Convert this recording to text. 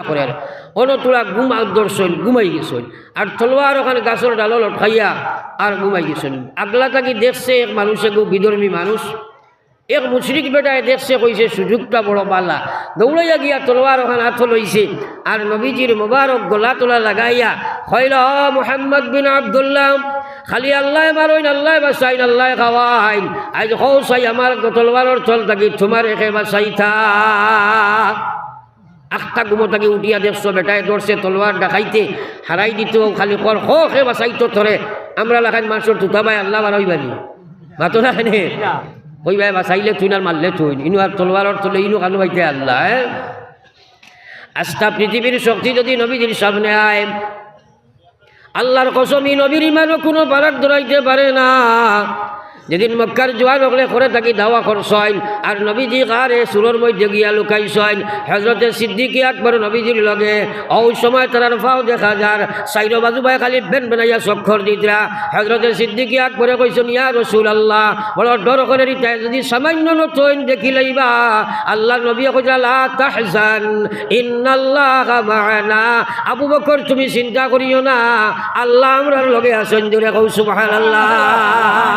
করে অন্য তোরা দর্শন ঘুমাই গেছেন আর তলোয়ার ওখানে গাছের ডাল লটকাইয়া আর ঘুমাই গেছেন। আগলা থাকি দেখছে এক মানুষে গো বিধর্মী মানুষ, এক মুশরিক বেটায় দেখছে কইছে সুযোগটা বড় বালা, দৌড়াইয়া গিয়া তলোয়ার ওখানে হাত লইছে আর নবীজির মোবারক গলা তোলা লাগাইয়া হইল মুহাম্মদ বিন আব্দুল্লাহ, খালি আল্লাহ মারইন আল্লাহ বাসাইন আল্লাহ খাওয়াইন, আজ হৌসাই আমার তলোয়ারের তল থাকি তোমার একে বাসাইথা। আখটা গুমো থাকি উঠিয়া দেখছো বেটায় দৌড়ছে তলোয়ার দেখাইতে হারাই দিত, খালি কর হে বাসাইতো ধরে। আমরা লাখান মানুষের তুতা ভাই আল্লাহ বারইবানি মাতো না ওই ভাই বাসাইলে তুই না মারলে তুই ইনু আর তলোয়ারর তলে ইনু কানু ভাইতে আল্লাহ। আস্থা পৃথিবীর শক্তি যদি নবীজির সামনে আয়, আল্লাহর কসম ই নবীর ইমানও কোনো বারাক ধরাইতে পারে না। যেদিন মক্কার জোয়ান হলে করে থাকি দাওয়া করছেন আর নবীজি কারে সুরের মধ্যে গিয়া লুকাইছেন, হজরতে সিদ্দিক আকবর নবীজির লগে ওই সময় তার ফাও দেখা যার সাইড বাজু ভাই খালি বেন বেনাইয়া চক্ষর দিতরা। হজরতে সিদ্দিক আকবরে কইছেন ইয়া রাসূলুল্লাহ, বড় ডর করে রিতায় যদি সামান্য নতুন দেখি লইবা। আল্লাহ নবী কইলা লা তাহজান ইন্নাল্লাহা মা'ানা, আবু বকর তুমি চিন্তা করিও না, আল্লাহ আমরার লগে আছেন। জোরে কও সুবহানাল্লাহ।